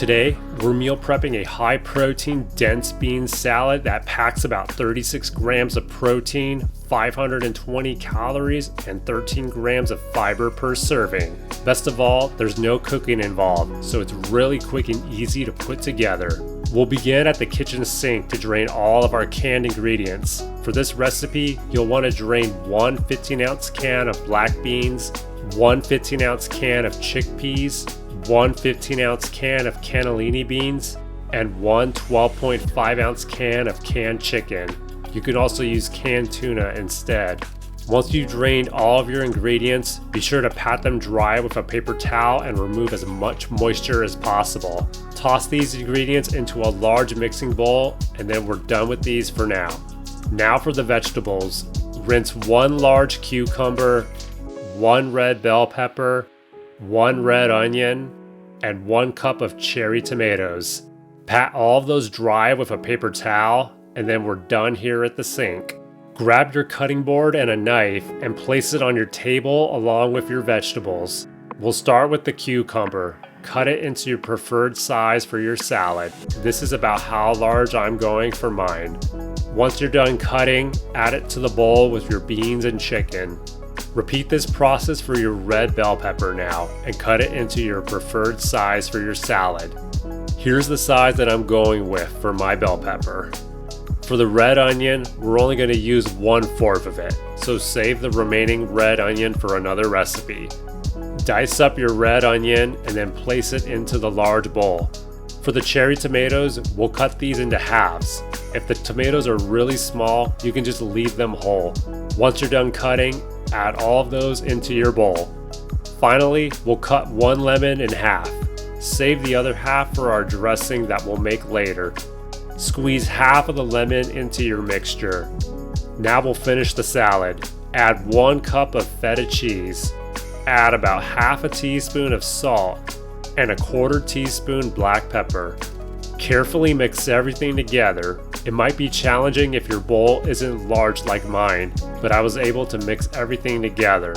Today, we're meal prepping a high protein, dense bean salad that packs about 36 grams of protein, 520 calories, and 13 grams of fiber per serving. Best of all, there's no cooking involved, so it's really quick and easy to put together. We'll begin at the kitchen sink to drain all of our canned ingredients. For this recipe, you'll want to drain one 15-ounce can of black beans, one 15-ounce can of chickpeas, one 15-ounce can of cannellini beans, and one 12.5-ounce can of canned chicken. You can also use canned tuna instead. Once you've drained all of your ingredients, be sure to pat them dry with a paper towel and remove as much moisture as possible. Toss these ingredients into a large mixing bowl, and then we're done with these for now. Now for the vegetables. Rinse one large cucumber, one red bell pepper, one red onion, and 1 cup of cherry tomatoes. Pat all of those dry with a paper towel, and then we're done here at the sink. Grab your cutting board and a knife and place it on your table along with your vegetables. We'll start with the cucumber. Cut it into your preferred size for your salad. This is about how large I'm going for mine. Once you're done cutting, add it to the bowl with your beans and chicken. Repeat this process for your red bell pepper now and cut it into your preferred size for your salad. Here's the size that I'm going with for my bell pepper. For the red onion, we're only going to use 1/4 of it, so save the remaining red onion for another recipe. Dice up your red onion and then place it into the large bowl. For the cherry tomatoes, we'll cut these into halves. If the tomatoes are really small, you can just leave them whole. Once you're done cutting, add all of those into your bowl. Finally, we'll cut one lemon in half. Save the other half for our dressing that we'll make later. Squeeze half of the lemon into your mixture. Now we'll finish the salad. Add 1 cup of feta cheese. Add about half a teaspoon of salt and 1/4 teaspoon black pepper. Carefully mix everything together. It might be challenging if your bowl isn't large like mine, but I was able to mix everything together.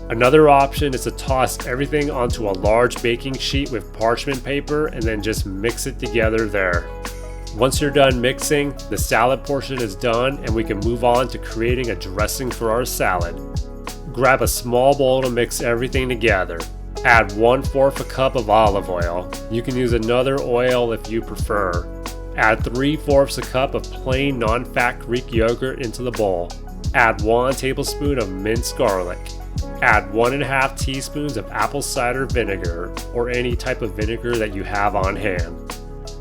Another option is to toss everything onto a large baking sheet with parchment paper and then just mix it together there. Once you're done mixing, the salad portion is done and we can move on to creating a dressing for our salad. Grab a small bowl to mix everything together. Add 1/4 a cup of olive oil. You can use another oil if you prefer. Add 3/4 a cup of plain non-fat Greek yogurt into the bowl. Add 1 tablespoon of minced garlic. Add 1.5 teaspoons of apple cider vinegar or any type of vinegar that you have on hand.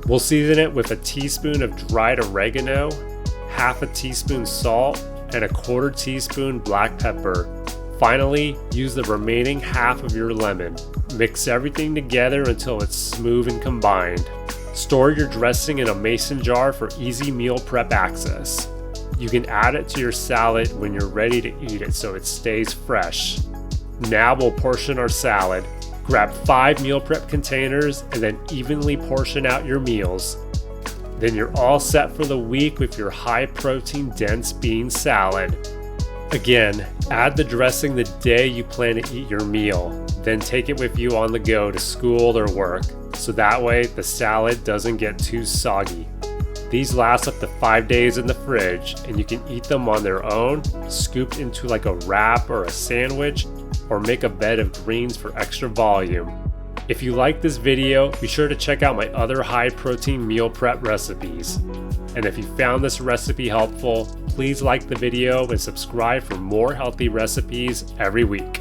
We'll season it with a teaspoon of dried oregano, half a teaspoon salt, and 1/4 teaspoon black pepper. Finally, use the remaining half of your lemon. Mix everything together until it's smooth and combined. Store your dressing in a mason jar for easy meal prep access. You can add it to your salad when you're ready to eat it so it stays fresh. Now we'll portion our salad. Grab 5 meal prep containers and then evenly portion out your meals. Then you're all set for the week with your high protein dense bean salad. Again, add the dressing the day you plan to eat your meal, then take it with you on the go to school or work, so that way the salad doesn't get too soggy. These last up to 5 days in the fridge, and you can eat them on their own, scooped into like a wrap or a sandwich, or make a bed of greens for extra volume. If you like this video, be sure to check out my other high protein meal prep recipes. And if you found this recipe helpful, please like the video and subscribe for more healthy recipes every week.